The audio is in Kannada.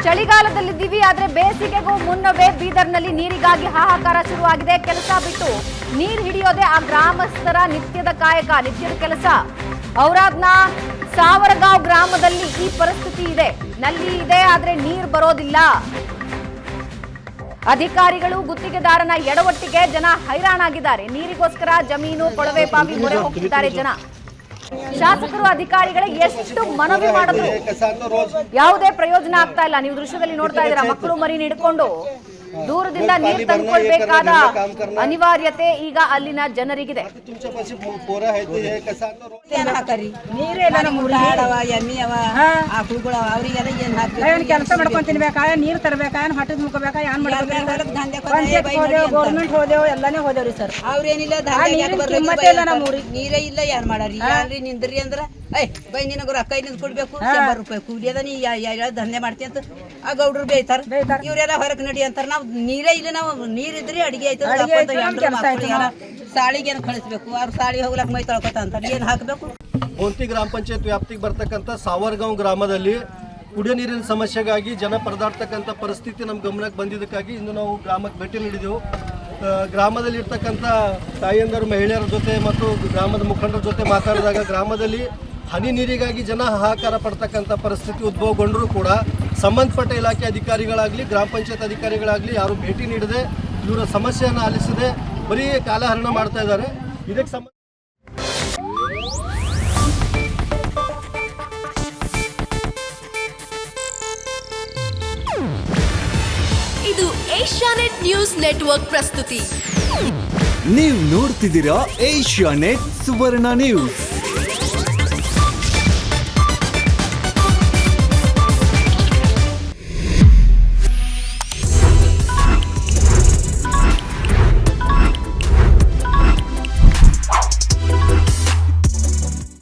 ಚಳಿಗಾಲದಲ್ಲಿದ್ದೀವಿ, ಆದ್ರೆ ಬೇಸಿಗೆಗೂ ಮುನ್ನವೇ ಬೀದರ್ನಲ್ಲಿ ನೀರಿಗಾಗಿ ಹಾಹಾಕಾರ ಶುರುವಾಗಿದೆ. ಕೆಲಸ ಬಿಟ್ಟು ನೀರು ಹಿಡಿಯೋದೇ ಆ ಗ್ರಾಮಸ್ಥರ ನಿತ್ಯದ ಕಾಯಕ, ನಿತ್ಯದ ಕೆಲಸ. ಔರಾದ್ನ ಸಾವರಗಾಂವ್ ಗ್ರಾಮದಲ್ಲಿ ಈ ಪರಿಸ್ಥಿತಿ ಇದೆ. ನಲ್ಲಿ ಇದೆ, ಆದ್ರೆ ನೀರು ಬರೋದಿಲ್ಲ. ಅಧಿಕಾರಿಗಳು ಗುತ್ತಿಗೆದಾರನ ಎಡವಟ್ಟಿಗೆ ಜನ ಹೈರಾಣಾಗಿದ್ದಾರೆ. ನೀರಿಗೋಸ್ಕರ ಜಮೀನು, ಕೊಳವೆ ಬಾವಿ ಮೊರೆ ಹೋಗ್ತಿದ್ದಾರೆ ಜನ. ಶಾಸಕರು ಅಧಿಕಾರಿಗಳಿಗೆ ಎಷ್ಟು ಮನವಿ ಮಾಡಿದ್ರು ಯಾವುದೇ ಪ್ರಯೋಜನ ಆಗ್ತಾ ಇಲ್ಲ. ನೀವು ದೃಶ್ಯದಲ್ಲಿ ನೋಡ್ತಾ ಇದ್ದೀರಾ, ಮಕ್ಕಳು ಮರಿ ಹಿಡ್ಕೊಂಡು ದೂರದಿಂದ ನೀರು ತಂದುಕೊಳ್ಬೇಕಾದ ಅನಿವಾರ್ಯತೆ ಈಗ ಅಲ್ಲಿನ ಜನರಿಗಿದೆ. ಕೆಲಸ ಮಾಡ್ಕೊಂಡ್ ತಿನ್ಬೇಕಾ, ನೀರ್ ತರಬೇಕಾ, ಹೊಟ್ಟೆ ಮುಖಬೇಕಾ, ಏನ್ ಗೌರ್ಮೆಂಟ್ ಹೋದೆವು, ಎಲ್ಲಾನೇ ಹೋದೇವ್ರಿ ಸರ್. ಅವ್ರೇನಿಲ್ಲ ನೀರೇ ಇಲ್ಲ, ಏನ್ ಮಾಡಾರಿ ಯಾರ್ರಿ ನಿಂದ್ರಿ ಅಂದ್ರ ಬೈ ನಿನಗ ರೊಕ್ಕ ಇಲ್ಲಿಂದ ಕೊಡ್ಬೇಕು, 100 ರೂಪಾಯಿ ಕೂಲಿ ಅದ, ನೀ ದಂಧೆ ಮಾಡ್ತಿ ಅಂತ ಆ ಗೌಡ್ರು ಬೇಯ್ತಾರ. ಇವ್ರೆಲ್ಲ ಹೊರಗ್ ನಡಿ ಅಂತಾರ. ನಾವ್ ನೀರೇ ಇಲ್ಲ, ನಾವು ನೀರಿದ್ರಿ ಅಡಿಗೆ ಆಯ್ತದ. ಸಾಳಿಗೇನು ಕಳಿಸ್ಬೇಕು, ಅವ್ರ ಸಾಳಿ ಹೋಗ್ಲಕ್ ಮೈ ತೊಳ್ಕೊತ ಅಂತಾರ. ಏನ್ ಹಾಕ್ಬೇಕು? ಗೋಂತಿ ಗ್ರಾಮ ಪಂಚಾಯತ್ ವ್ಯಾಪ್ತಿಗೆ ಬರ್ತಕ್ಕಂಥ ಸಾವರಗಾಂವ್ ಗ್ರಾಮದಲ್ಲಿ ಕುಡಿಯೋ ನೀರಿನ ಸಮಸ್ಯೆಗಾಗಿ ಜನ ಪರದಾಡ್ತಕ್ಕಂಥ ಪರಿಸ್ಥಿತಿ ನಮ್ಮ ಗಮನಕ್ಕೆ ಬಂದಿದ್ದಕ್ಕಾಗಿ ಇಂದು ನಾವು ಗ್ರಾಮಕ್ಕೆ ಭೇಟಿ ನೀಡಿದೆವು. ಗ್ರಾಮದಲ್ಲಿ ಇರ್ತಕ್ಕಂಥ ತಾಯಿಯಂದರು, ಮಹಿಳೆಯರ ಜೊತೆ ಮತ್ತು ಗ್ರಾಮದ ಮುಖಂಡರ ಜೊತೆ ಮಾತಾಡಿದಾಗ ಗ್ರಾಮದಲ್ಲಿ ಹನಿ ನೀರಿಗಾಗಿ ಜನ ಹಾಹಾಕಾರ ಪಡ್ತಕ್ಕಂಥ ಪರಿಸ್ಥಿತಿ ಉದ್ಭವಗೊಂಡರೂ ಕೂಡ ಸಂಬಂಧಪಟ್ಟ ಇಲಾಖೆ ಅಧಿಕಾರಿಗಳಾಗಲಿ, ಗ್ರಾಮ ಪಂಚಾಯತ್ ಅಧಿಕಾರಿಗಳಾಗಲಿ ಯಾರು ಭೇಟಿ ನೀಡದೆ ಇವರ ಸಮಸ್ಯೆಯನ್ನು ಆಲಿಸದೆ ಬರೀ ಕಾಲಹರಣ ಮಾಡ್ತಾ ಇದ್ದಾರೆ. ಇದಕ್ಕೆ ಇದು ಏಷ್ಯಾನೆಟ್ ನ್ಯೂಸ್ ನೆಟ್ವರ್ಕ್ ಪ್ರಸ್ತುತಿ. ನೀವು ನೋಡ್ತಿದ್ದೀರಾ ಏಷ್ಯಾನೆಟ್ ಸುವರ್ಣ ನ್ಯೂಸ್.